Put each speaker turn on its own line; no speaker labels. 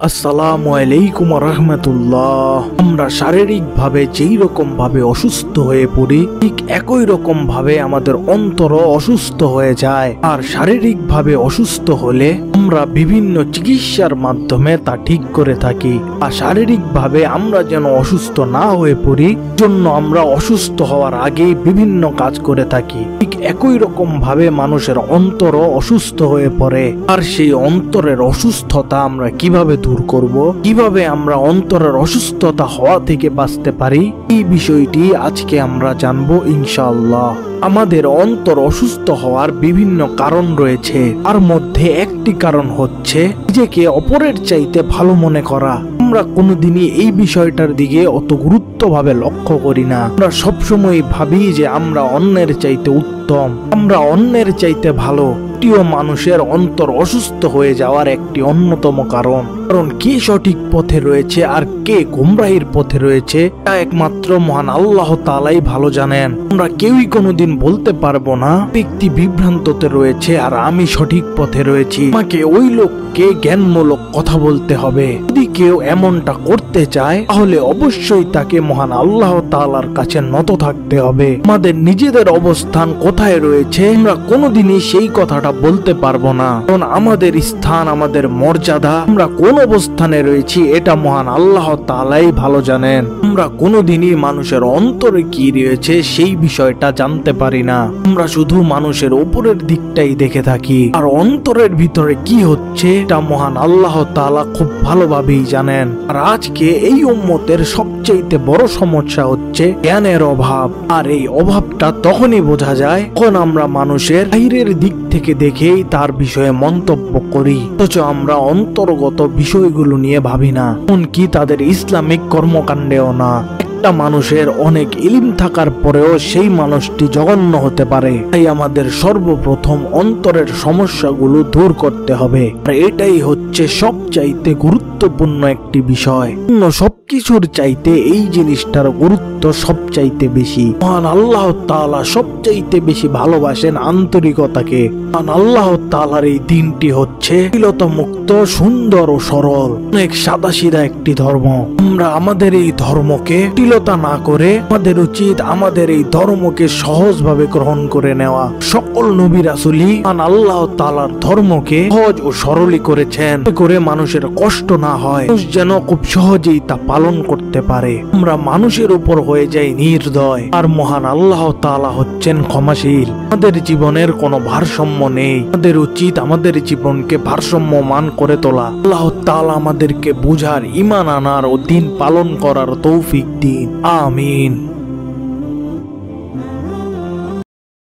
আসসালামু আলাইকুম রাহমাতুল্লাহ। আমরা শারীরিকভাবে যেই রকম ভাবে অসুস্থ হয়ে পড়ি, ঠিক একই রকম ভাবে আমাদের অন্তরও অসুস্থ হয়ে যায়। আর শারীরিকভাবে অসুস্থ হলে আমরা বিভিন্ন চিকিৎসার মাধ্যমে তা ঠিক করে থাকি। আর শারীরিকভাবে আমরা যেন অসুস্থ না হয়ে পড়ি, জন্য আমরা অসুস্থ হওয়ার আগেই বিভিন্ন কাজ করে থাকি। ঠিক একই রকম ভাবে মানুষের অন্তরও অসুস্থ হয়ে পড়ে। আর সেই অন্তরের অসুস্থতা আমরা কিভাবে দূর করব, কিভাবে আমরা অন্তরের অসুস্থতা হওয়া থেকে বাঁচতে পারি, এই বিষয়টি আজকে আমরা জানবো ইনশাআল্লাহ। আমাদের অন্তর অসুস্থ হওয়ার বিভিন্ন কারণ রয়েছে। তার মধ্যে একটি কারণ হচ্ছে নিজেকে অপরের চাইতে ভালো মনে করা। আমরা কোনোদিনই এই বিষয়টার দিকে অত গুরুত্বভাবে লক্ষ্য করি না। আমরা সবসময় ভাবি যে আমরা অন্যের চাইতে উত্তম, আমরা অন্যের চাইতে ভালো। এটিও মানুষের অন্তর অসুস্থ হয়ে যাওয়ার একটি অন্যতম কারণ। কারণ কে সঠিক পথে রয়েছে আর কে গুমরাহির পথে রয়েছে, তা একমাত্র মহান আল্লাহ তাআলাই ভালো জানেন। আমরা কেউই কোনোদিন বলতে পারবো না ব্যক্তি বিভ্রান্ততে রয়েছে আর আমি সঠিক পথে রয়েছি। আমাকে ওই লোককে জ্ঞানমূলক কথা বলতে হবে। যদি কেউ এমনটা করতে চায়, তাহলে অবশ্যই তাকে মহান আল্লাহ তাআলার কাছে নত থাকতে হবে। আমাদের নিজেদের অবস্থান কোথায় রয়েছে আমরা কোনোদিনই সেই কথাটা বলতে পারবো না। কারণ আমাদের স্থান, আমাদের মর্যাদা, আমরা কোন অবস্থানে রয়েছি, এটা মহান আল্লাহ তাআলাই ভালো জানেন। আমরা কোনোদিনই মানুষের অন্তরে কি রয়েছে সেই বিষয়টা জানতে পারি না। আমরা শুধু মানুষের উপরের দিকটাই দেখে থাকি, আর অন্তরের ভিতরে কি হচ্ছে এটা মহান আল্লাহ তাআলা খুব ভালোভাবেই জানেন। আর আজকে এই উম্মতের সবচেয়ে বড় সমস্যা হচ্ছে জ্ঞানের অভাব। আর এই অভাবটা তখনই বোঝা যায় যখন আমরা মানুষের বাইরের দিক থেকে দেখেই তার বিষয়ে মন্তব্য করি, অথচ আমরা অন্তর্গত বিষয়গুলো নিয়ে ভাবি না, এমনকি তাদের ইসলামিক কর্মকাণ্ডেও না। একটা মানুষের অনেক ইলম থাকার পরেও সেই মানুষটি জঘন্য হতে পারে। তাই আমাদের সর্বপ্রথম অন্তরের সমস্যাগুলো দূর করতে হবে। আর এটাই হচ্ছে সবচাইতে গুরুত্বপূর্ণ একটি বিষয়। অন্য সবকিছুর চাইতে এই জিনিসটার গুরুত্ব সবচাইতে বেশি। মহান আল্লাহ তাআলা সবচাইতে বেশি ভালোবাসেন আন্তরিকতাকে। মহান আল্লাহ তাআলার এই দিনটি হচ্ছে জটিলতা মুক্ত, সুন্দর ও সরল, অনেক সাদাসিধা একটি ধর্ম। আমরা আমাদের এই ধর্মকে জটিলতা না করে আমাদের উচিত আমাদের এই ধর্মকে সহজভাবে গ্রহণ করে নেওয়া। সকল নবী রাসূলই মহান আল্লাহ তাআলার ধর্মকে সহজ ও সরলই করেছেন, করে মানুষের কষ্ট না হয়, মানুষ যেন খুব সহজেই তা পালন করতে পারে। আমরা মানুষের উপর হয়ে যাই নির্দয়, আর মহান আল্লাহ তাআলা হচ্ছেন ক্ষমাশীল। আমাদের জীবনের কোনো ভারসাম্য নেই। আমাদের উচিত আমাদের জীবনকে ভারসাম্যমান করে তোলা। আল্লাহ তাআলা আমাদেরকে বুঝার, ঈমান আনার ও দিন পালন করার তৌফিক দিন। আমিন।